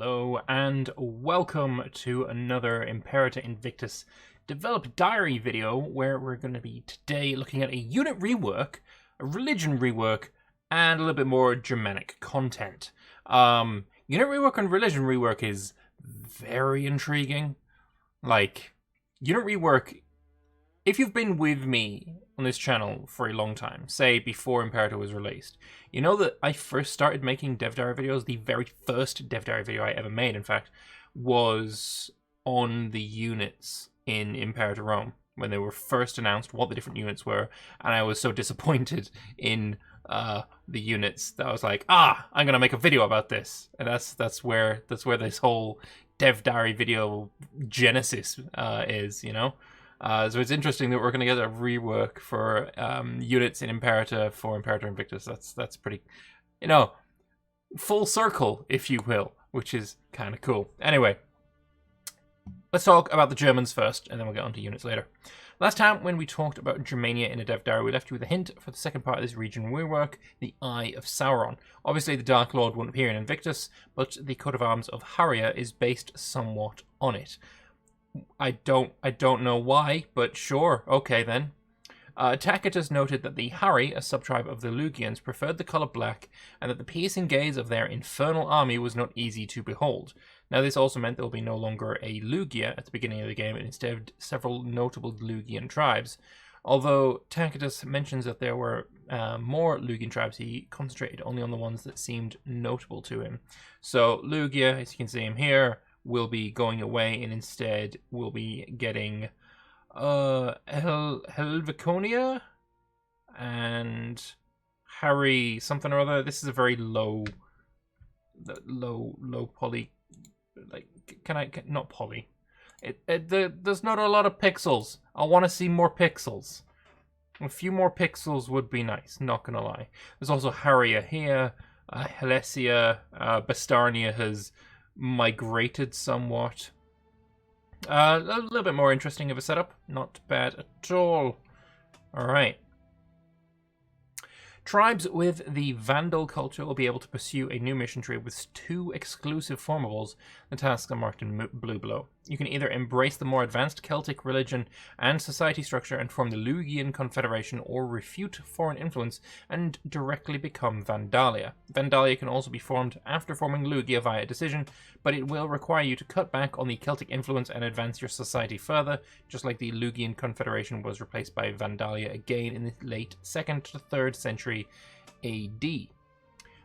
Hello and welcome to another Imperator Invictus Dev Diary video where we're going to be today looking at a unit rework, a religion rework, and a little bit more Germanic content. Unit rework and religion rework is very intriguing. Like, unit rework, if you've been with me on this channel for a long time, say before Imperator was released, you know that I first started making Dev Diary videos. The very first Dev Diary video I ever made, in fact, was on the units in Imperator Rome, when they were first announced, what the different units were, and I was so disappointed in the units that I was like, I'm gonna make a video about this. And that's where this whole Dev Diary video genesis is, you know. So it's interesting that we're going to get a rework for units in Imperator for Imperator Invictus. That's pretty, you know, full circle, if you will, which is kind of cool. Anyway, let's talk about the Germans first, and then we'll get on to units later. Last time, when we talked about Germania in a Dev Diary, we left you with a hint for the second part of this region rework, the Eye of Sauron. Obviously, the Dark Lord wouldn't appear in Invictus, but the coat of arms of Haria is based somewhat on it. I don't know why, but sure, okay then. Tacitus noted that the Hari, a subtribe of the Lugians, preferred the colour black, and that the piercing gaze of their infernal army was not easy to behold. Now this also meant there will be no longer a Lugia at the beginning of the game, and instead several notable Lugian tribes. Although Tacitus mentions that there were more Lugian tribes, he concentrated only on the ones that seemed notable to him. So Lugia, as you can see him here, will be going away, and instead we'll be getting Helveconia and Harry something or other. This is a very low poly, like, not poly. There's not a lot of pixels. I want to see more pixels. A few more pixels would be nice, not gonna lie. There's also Haria here, Helesia, Bastarnia has migrated somewhat. A little bit more interesting of a setup. Not bad at all. Alright. Tribes with the Vandal culture will be able to pursue a new mission tree with 2 exclusive formables. The tasks are marked in blue below. You can either embrace the more advanced Celtic religion and society structure and form the Lugian Confederation, or refute foreign influence and directly become Vandalia. Vandalia can also be formed after forming Lugia via decision, but it will require you to cut back on the Celtic influence and advance your society further, just like the Lugian Confederation was replaced by Vandalia again in the late 2nd to 3rd century AD.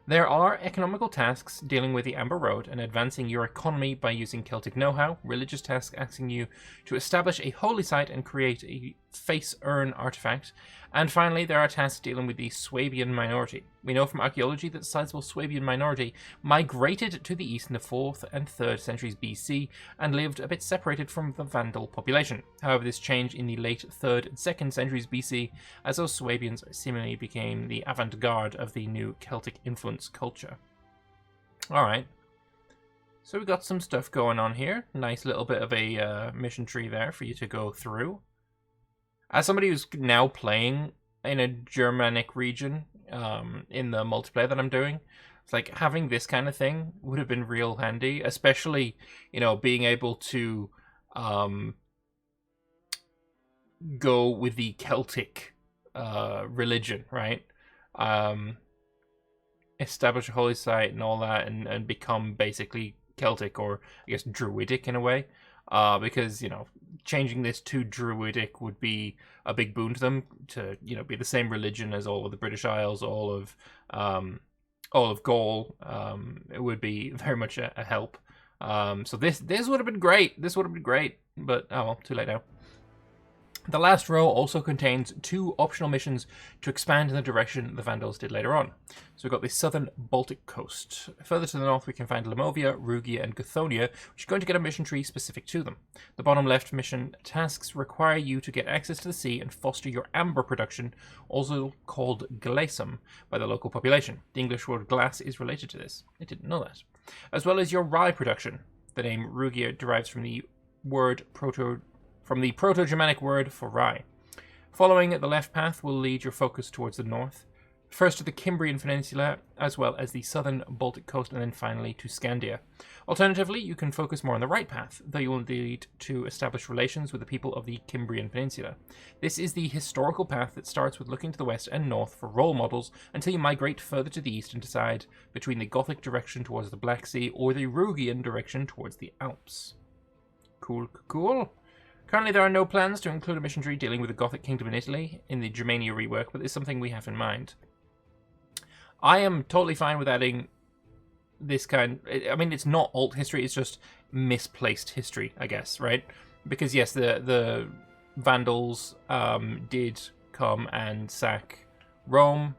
There are economical tasks dealing with the Amber Road and advancing your economy by using Celtic know-how, religious tasks asking you to establish a holy site and create a face urn artifact, and finally there are tasks dealing with the Swabian minority. We know from archaeology that the sizable Swabian minority migrated to the east in the 4th and 3rd centuries BC and lived a bit separated from the Vandal population. However, this changed in the late 3rd and 2nd centuries BC, as those Swabians seemingly became the avant-garde of the new Celtic influence culture. Alright, so we've got some stuff going on here. Nice little bit of a mission tree there for you to go through. As somebody who's now playing in a Germanic region, in the multiplayer that I'm doing, it's like having this kind of thing would have been real handy, especially, you know, being able to go with the Celtic religion, right? Establish a holy site and all that, and become basically Celtic, or I guess Druidic in a way. Because, you know, changing this to Druidic would be a big boon to them, to, you know, be the same religion as all of the British Isles, all of Gaul. It would be very much a help. So this would have been great. This would have been great, but oh well, too late now. The last row also contains 2 optional missions to expand in the direction the Vandals did later on. So we've got the southern Baltic coast. Further to the north we can find Limovia, Rugia and Guthonia, which are going to get a mission tree specific to them. The bottom left mission tasks require you to get access to the sea and foster your amber production, also called glacium by the local population. The English word glass is related to this. I didn't know that. As well as your rye production. The name Rugia derives from the Proto-Germanic word for rye. Following the left path will lead your focus towards the north. First to the Cimbrian Peninsula, as well as the southern Baltic coast, and then finally to Scandia. Alternatively, you can focus more on the right path, though you will need to establish relations with the people of the Cimbrian Peninsula. This is the historical path that starts with looking to the west and north for role models until you migrate further to the east and decide between the Gothic direction towards the Black Sea or the Rugian direction towards the Alps. Cool, cool. Currently, there are no plans to include a mission tree dealing with the Gothic kingdom in Italy in the Germania rework, but it's something we have in mind. I am totally fine with adding this kind. I mean, it's not alt history; it's just misplaced history, I guess, right? Because yes, the Vandals did come and sack Rome.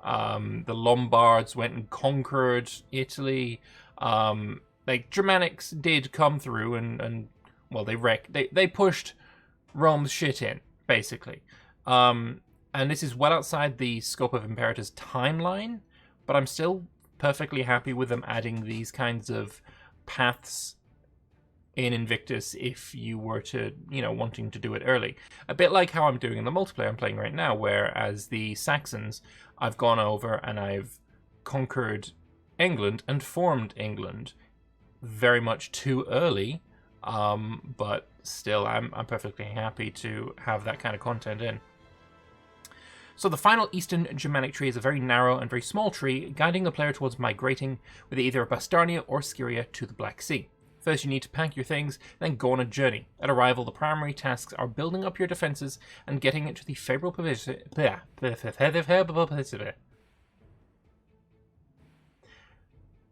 The Lombards went and conquered Italy. Like Germanics did come through and well, they pushed Rome's shit in, basically. And this is well outside the scope of Imperator's timeline, but I'm still perfectly happy with them adding these kinds of paths in Invictus if you were to, wanting to do it early. A bit like how I'm doing in the multiplayer I'm playing right now, where as the Saxons, I've gone over and I've conquered England and formed England very much too early, but still I'm perfectly happy to have that kind of content in. So the final Eastern Germanic tree is a very narrow and very small tree, guiding the player towards migrating with either Bastarnia or Styria to the Black Sea. First you need to pack your things, then go on a journey. At arrival, the primary tasks are building up your defences and getting into the favourable position.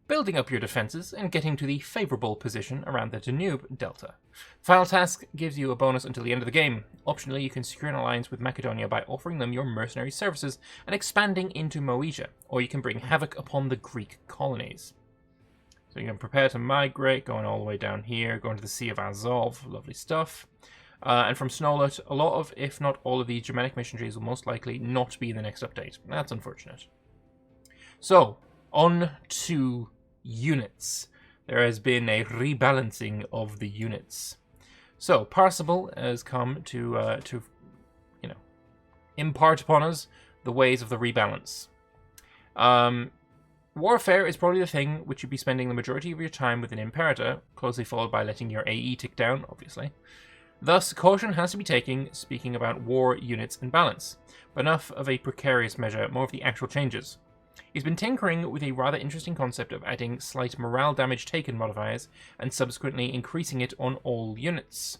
Building up your defences and getting to the favourable position around the Danube Delta. Final task gives you a bonus until the end of the game. Optionally, you can secure an alliance with Macedonia by offering them your mercenary services and expanding into Moesia, or you can bring havoc upon the Greek colonies. So you can prepare to migrate, going all the way down here, going to the Sea of Azov, lovely stuff. And from Snowlet, a lot of, if not all of the Germanic mission trees will most likely not be in the next update. That's unfortunate. So, on to units. There has been a rebalancing of the units. So Parsible has come to impart upon us the ways of the rebalance. Warfare is probably the thing which you'd be spending the majority of your time with an Imperator, closely followed by letting your AE tick down, obviously. Thus, caution has to be taken speaking about war units and balance, but enough of a precarious measure, more of the actual changes. He's been tinkering with a rather interesting concept of adding slight morale damage taken modifiers and subsequently increasing it on all units,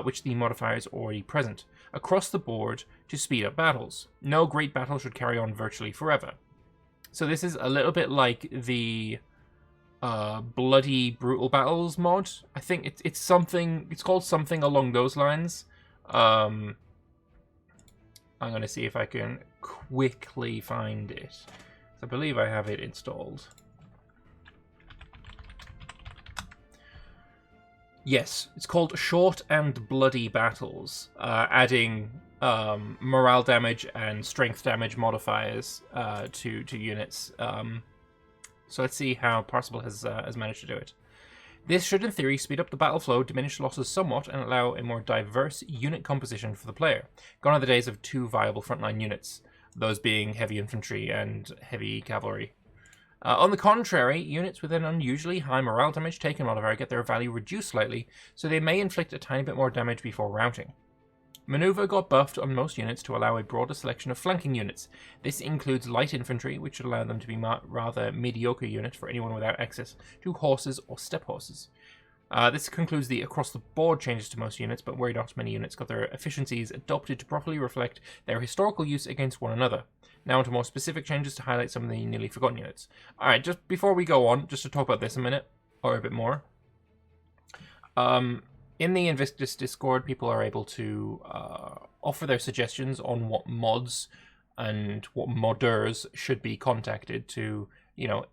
which the modifier is already present, across the board to speed up battles. No great battle should carry on virtually forever. So this is a little bit like the Bloody Brutal Battles mod. I think it's called something along those lines. I'm going to see if I can quickly find it. I believe I have it installed. Yes, it's called Short and Bloody Battles, adding morale damage and strength damage modifiers to units. So let's see how Parsible has managed to do it. This should, in theory, speed up the battle flow, diminish losses somewhat, and allow a more diverse unit composition for the player. Gone are the days of two viable frontline units, those being heavy infantry and heavy cavalry. On the contrary, units with an unusually high morale damage taken modifier get their value reduced slightly, so they may inflict a tiny bit more damage before routing. Maneuver got buffed on most units to allow a broader selection of flanking units. This includes light infantry, which should allow them to be rather mediocre unit for anyone without access to horses or step horses. This concludes the across-the-board changes to most units, but worry not many units got their efficiencies adopted to properly reflect their historical use against one another. Now onto more specific changes to highlight some of the nearly forgotten units. Alright, just before we go on, just to talk about this a minute, or a bit more. In the Invictus Discord, people are able to offer their suggestions on what mods and what modders should be contacted to,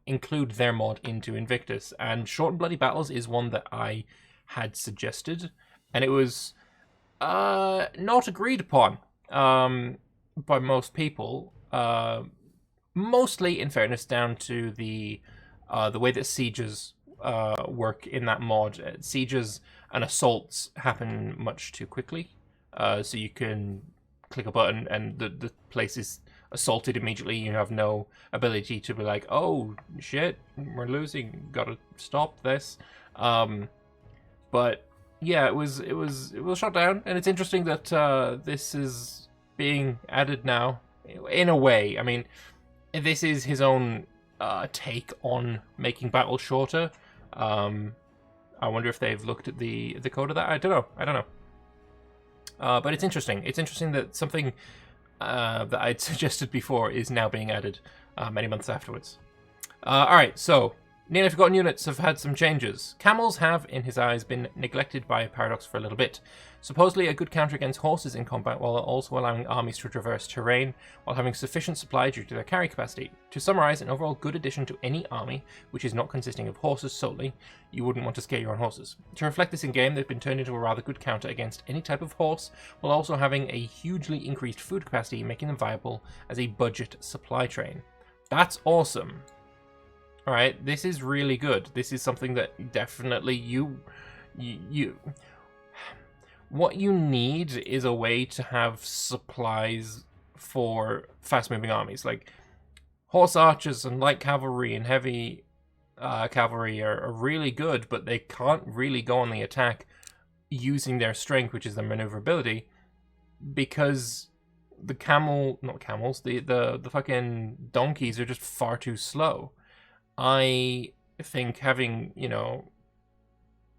include their mod into Invictus. And Short and Bloody Battles is one that I had suggested, and it was not agreed upon by most people. Mostly, in fairness, down to the way that sieges work in that mod. Sieges and assaults happen much too quickly, so you can click a button and the place is assaulted immediately. You have no ability to be like, oh shit, we're losing, gotta stop this. But yeah, it was shut down, and it's interesting that this is being added now. In a way, I mean, this is his own take on making battle shorter. I wonder if they've looked at the code of that. I don't know. But it's interesting. It's interesting that something that I'd suggested before is now being added many months afterwards. Alright, so nearly forgotten units have had some changes. Camels have, in his eyes, been neglected by Paradox for a little bit. Supposedly a good counter against horses in combat, while also allowing armies to traverse terrain, while having sufficient supply due to their carry capacity. To summarize, an overall good addition to any army, which is not consisting of horses solely. You wouldn't want to scare your own horses. To reflect this in-game, they've been turned into a rather good counter against any type of horse, while also having a hugely increased food capacity, making them viable as a budget supply train. That's awesome. Alright, this is really good. This is something that definitely you what you need is a way to have supplies for fast-moving armies. Like, horse archers and light cavalry and heavy cavalry are really good, but they can't really go on the attack using their strength, which is their maneuverability, because the the fucking donkeys are just far too slow. I think having, you know,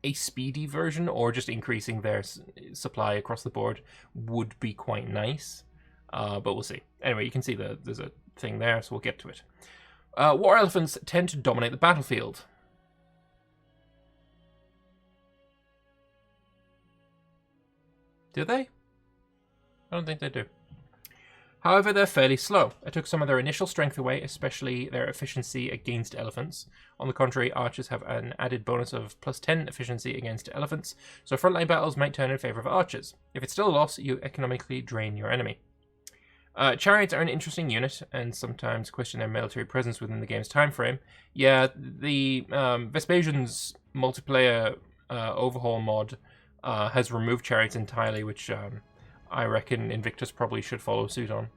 a speedy version or just increasing their supply across the board would be quite nice, but we'll see. Anyway, you can see there's a thing there, so we'll get to it. War elephants tend to dominate the battlefield. Do they? I don't think they do. However, they're fairly slow. I took some of their initial strength away, especially their efficiency against elephants. On the contrary, archers have an added bonus of +10 efficiency against elephants, so frontline battles might turn in favor of archers. If it's still a loss, you economically drain your enemy. Chariots are an interesting unit, and sometimes question their military presence within the game's time frame. Yeah, the Vespasian's multiplayer overhaul mod has removed chariots entirely, which I reckon Invictus probably should follow suit on.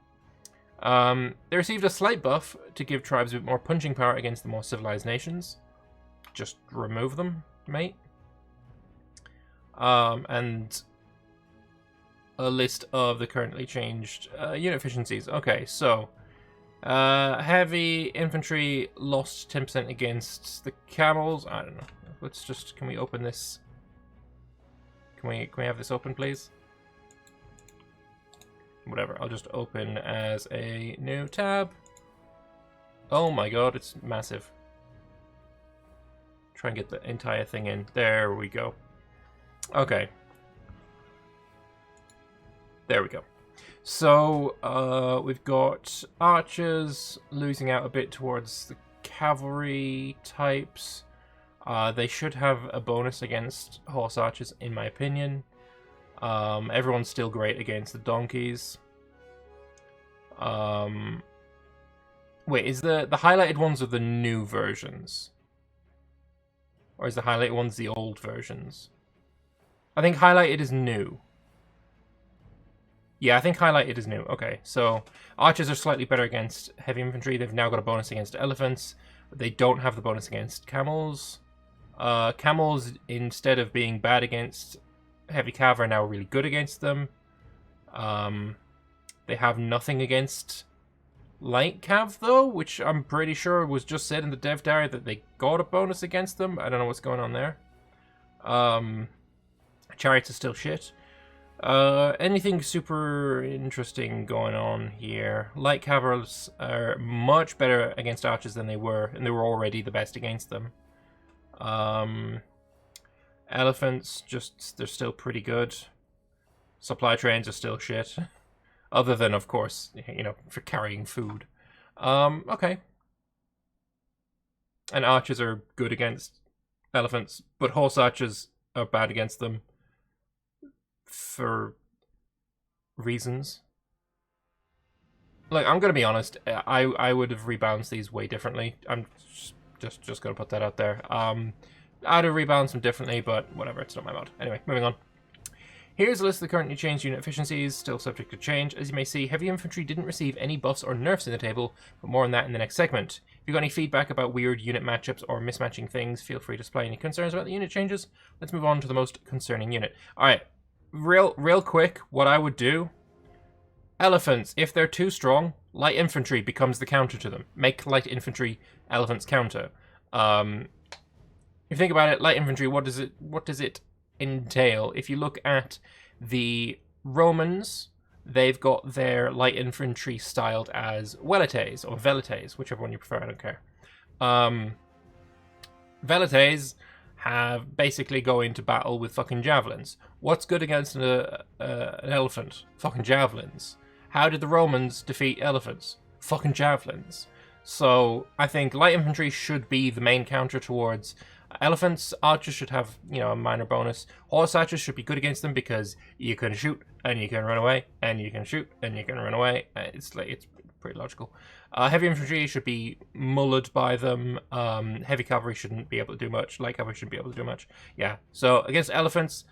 They received a slight buff to give tribes a bit more punching power against the more civilized nations. Just remove them, mate. And a list of the currently changed unit efficiencies. Okay, so heavy infantry lost 10% against the camels. I don't know. Let's just, can we open this? Can we have this open, please? Whatever, I'll just open as a new tab. Oh my god, it's massive. Try and get the entire thing in. There we go. Okay. There we go. So, we've got archers losing out a bit towards the cavalry types. They should have a bonus against horse archers, in my opinion. Everyone's still great against the donkeys. Wait, is the highlighted ones are the new versions? Or is the highlighted ones the old versions? I think highlighted is new. Yeah, I think highlighted is new. Okay, so archers are slightly better against heavy infantry. They've now got a bonus against elephants. They don't have the bonus against camels. Camels, instead of being bad against heavy cav, are now really good against them. They have nothing against light cav, though, which I'm pretty sure was just said in the dev diary that they got a bonus against them. I don't know what's going on there. Chariots are still shit. Anything super interesting going on here? Light cavalry are much better against archers than they were, and they were already the best against them. Elephants, they're still pretty good. Supply trains are still shit. Other than, of course, you know, for carrying food. Okay. And archers are good against elephants, but horse archers are bad against them. For reasons. Like, I'm gonna be honest, I would have rebalanced these way differently. I'm just gonna put that out there. I'd have rebalanced them differently, but whatever, it's not my mod. Anyway, moving on. Here's a list of the currently changed unit efficiencies, still subject to change. As you may see, heavy infantry didn't receive any buffs or nerfs in the table, but more on that in the next segment. If you've got any feedback about weird unit matchups or mismatching things, feel free to display any concerns about the unit changes. Let's move on to the most concerning unit. Alright, real quick, what I would do... Elephants, if they're too strong, light infantry becomes the counter to them. Make light infantry elephants counter. If you think about it, light infantry, what does it entail? If you look at the Romans, they've got their light infantry styled as velites or velites, whichever one you prefer, I don't care. Velites have basically go into battle with fucking javelins. What's good against an elephant? Fucking javelins. How did the Romans defeat elephants? Fucking javelins. So I think light infantry should be the main counter towards elephants. Archers should have, you know, a minor bonus. Horse archers should be good against them because you can shoot and you can run away and you can shoot and you can run away. It's pretty logical. Heavy infantry should be mullered by them. Heavy cavalry shouldn't be able to do much. Light cavalry shouldn't be able to do much. Yeah. So against elephants,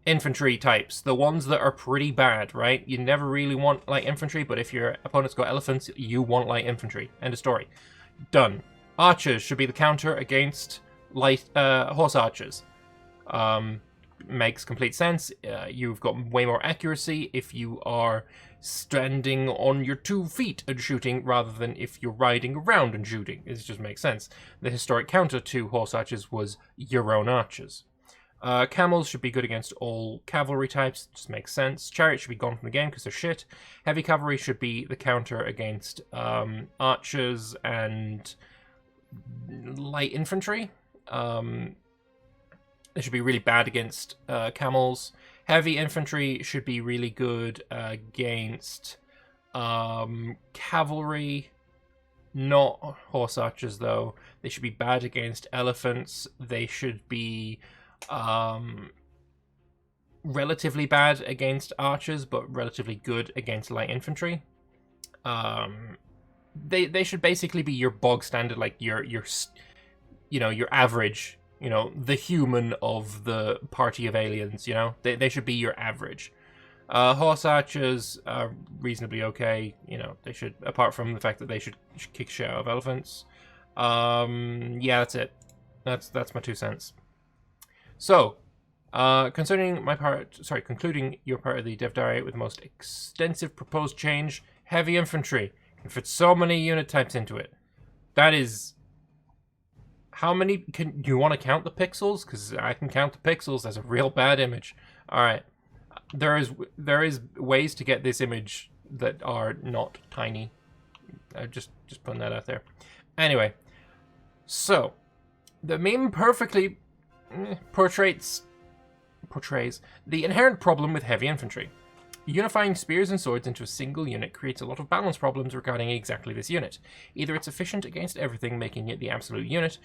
infantry types, the ones that are pretty bad, right? You never really want light infantry, but if your opponent's got elephants, you want light infantry. End of story. Done. Archers should be the counter against light horse archers. Makes complete sense. You've got way more accuracy if you are standing on your 2 feet and shooting rather than if you're riding around and shooting. It just makes sense. The historic counter to horse archers was your own archers. Camels should be good against all cavalry types, just makes sense. Chariots should be gone from the game because they're shit. Heavy cavalry should be the counter against archers and light infantry. They should be really bad against camels. Heavy infantry should be really good against cavalry. Not horse archers, though. They should be bad against elephants. They should be relatively bad against archers, but relatively good against light infantry. They should basically be your bog standard, like your average, the human of the party of aliens. They should be your average. Horse archers are reasonably okay. They should, apart from the fact that they should kick shit out of elephants. Yeah, that's it. That's my 2 cents. So, concluding your part of the Dev Diary with the most extensive proposed change, heavy infantry can fit so many unit types into it. That is... How many... Do you want to count the pixels? Because I can count the pixels. That's a real bad image. Alright. There is ways to get this image that are not tiny. Just putting that out there. Anyway. So, the meme perfectly... portrays the inherent problem with heavy infantry. Unifying spears and swords into a single unit creates a lot of balance problems regarding exactly this unit. Either it's efficient against everything, making it the absolute unit,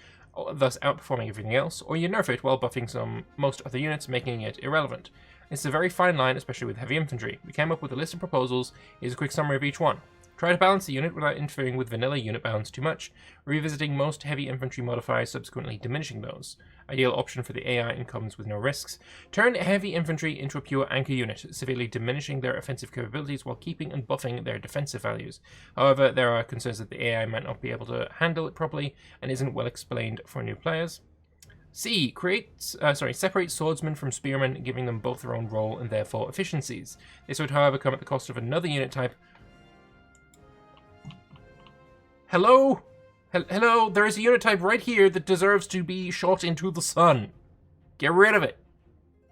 thus outperforming everything else, or you nerf it while buffing most other units, making it irrelevant. It's a very fine line, especially with heavy infantry. We came up with a list of proposals. Here's a quick summary of each one. Try to balance the unit without interfering with vanilla unit balance too much, revisiting most heavy infantry modifiers, subsequently diminishing those. Ideal option for the AI and comes with no risks. Turn heavy infantry into a pure anchor unit, severely diminishing their offensive capabilities while keeping and buffing their defensive values. However, there are concerns that the AI might not be able to handle it properly and isn't well explained for new players. C. Separate swordsmen from spearmen, giving them both their own role and therefore efficiencies. This would, however, come at the cost of another unit type. Hello? Hello? There is a unit type right here that deserves to be shot into the sun. Get rid of it.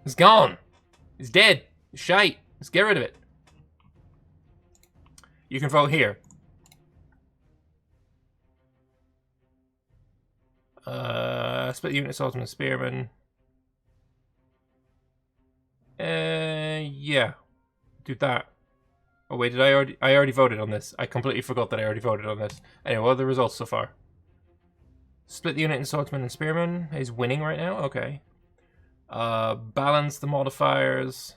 It's gone. It's dead. It's shite. Let's get rid of it. You can vote here. Split unit swordsman and spearman. Yeah. Do that. Oh wait, I already voted on this. I completely forgot that I already voted on this. Anyway, what are the results so far? Split the unit in swordsman and spearman is winning right now. Okay. Balance the modifiers,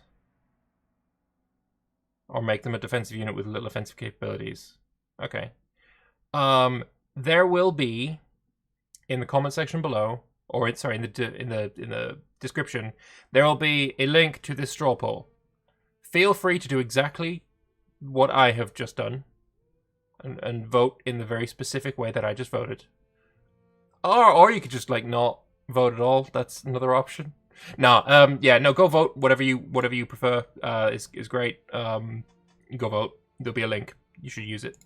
or make them a defensive unit with little offensive capabilities. Okay. There will be in the comment section below, or in the description, there will be a link to this straw poll. Feel free to do exactly what I have just done and vote in the very specific way that I just voted. Or you could just like not vote at all. That's another option. No, yeah, no, go vote. Whatever you prefer is great. Go vote. There'll be a link. You should use it.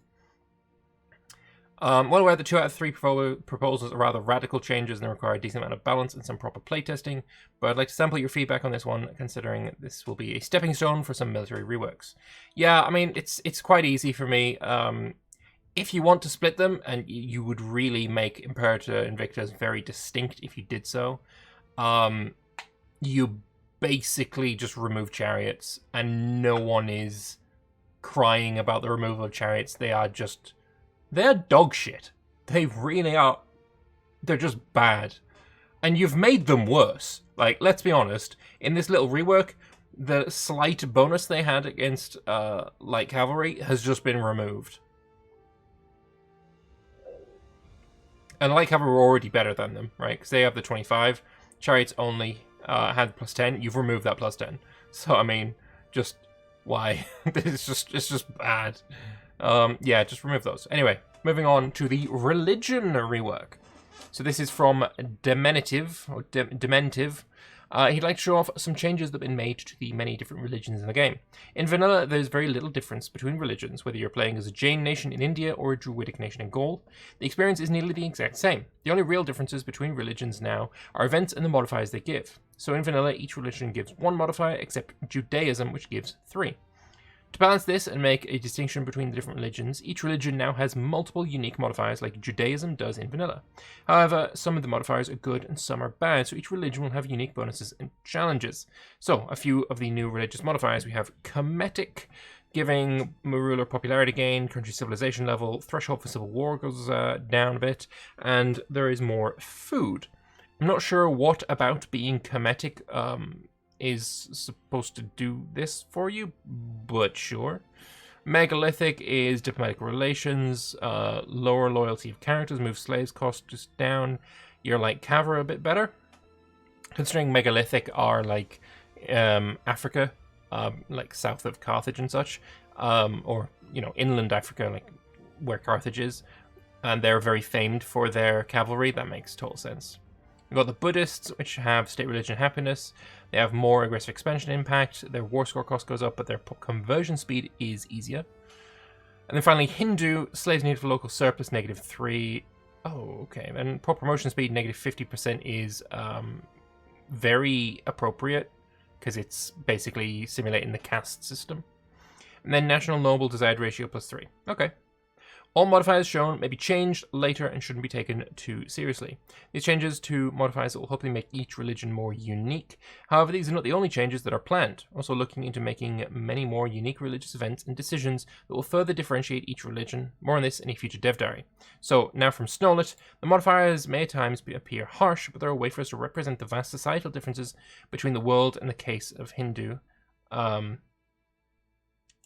Well aware that 2 out of 3 proposals are rather radical changes and they require a decent amount of balance and some proper playtesting, but I'd like to sample your feedback on this one, considering this will be a stepping stone for some military reworks. Yeah, I mean, it's quite easy for me. If you want to split them, and you would really make Imperator Invictus very distinct if you did so, you basically just remove Chariots, and no one is crying about the removal of Chariots. They're dog shit. They really are. They're just bad. And you've made them worse. Like, let's be honest, in this little rework, the slight bonus they had against light cavalry has just been removed. And light cavalry were already better than them, right? Because they have the 25. Chariots only had +10. You've removed that +10. So, I mean, just why? it's just bad. Yeah, just remove those. Anyway, moving on to the religion rework. So this is from Dementive. He'd like to show off some changes that have been made to the many different religions in the game. In vanilla, there's very little difference between religions, whether you're playing as a Jain nation in India or a Druidic nation in Gaul. The experience is nearly the exact same. The only real differences between religions now are events and the modifiers they give. So in vanilla, each religion gives 1 modifier, except Judaism, which gives 3. To balance this and make a distinction between the different religions, each religion now has multiple unique modifiers like Judaism does in vanilla. However, some of the modifiers are good and some are bad, so each religion will have unique bonuses and challenges. So, a few of the new religious modifiers: we have Kemetic, giving ruler popularity gain, country civilization level, threshold for civil war goes down a bit, and there is more food. I'm not sure what about being Kemetic is supposed to do this for you, but sure. Megalithic is diplomatic relations, lower loyalty of characters, move slaves cost just down. You're like cavalry a bit better, considering Megalithic are like Africa, like south of Carthage and such, or inland Africa, like where Carthage is, and they're very famed for their cavalry. That makes total sense. We've got the Buddhists, which have state religion happiness. They have more aggressive expansion impact. Their war score cost goes up, but their conversion speed is easier. And then finally, Hindu, slaves needed for local surplus, -3. Oh, okay. And pro promotion speed, -50% is very appropriate, because it's basically simulating the caste system. And then national noble desired ratio +3. Okay. All modifiers shown may be changed later and shouldn't be taken too seriously. These changes to modifiers will hopefully make each religion more unique. However, these are not the only changes that are planned. Also looking into making many more unique religious events and decisions that will further differentiate each religion. More on this in a future dev diary. So, now from Snowlet, the modifiers may at times appear harsh, but they're a way for us to represent the vast societal differences between the world and the case of Hindu.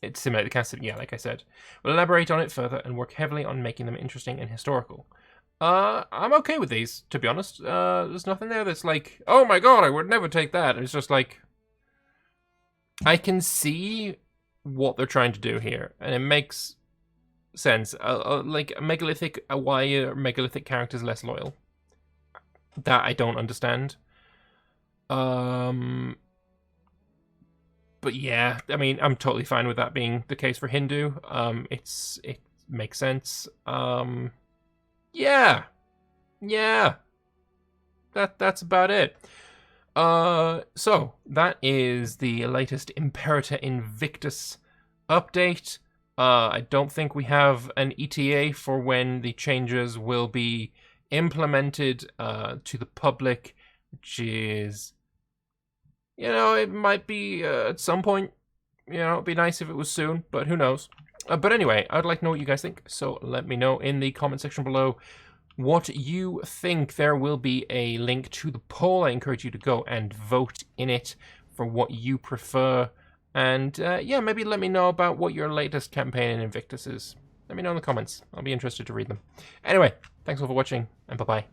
It's similar to the caste, yeah, like I said. We'll elaborate on it further and work heavily on making them interesting and historical. I'm okay with these, to be honest. There's nothing there that's like, oh my god, I would never take that. It's just like, I can see what they're trying to do here, and it makes sense. Like, megalithic, why are megalithic characters less loyal? That I don't understand. But yeah, I mean, I'm totally fine with that being the case for Hindu. It makes sense. Yeah. That's about it. So that is the latest Imperator Invictus update. I don't think we have an ETA for when the changes will be implemented to the public, which is, it might be at some point. It'd be nice if it was soon, but who knows. But anyway, I'd like to know what you guys think, so let me know in the comment section below what you think. There will be a link to the poll. I encourage you to go and vote in it for what you prefer. And yeah, maybe let me know about what your latest campaign in Invictus is. Let me know in the comments. I'll be interested to read them. Anyway, thanks all for watching, and bye-bye.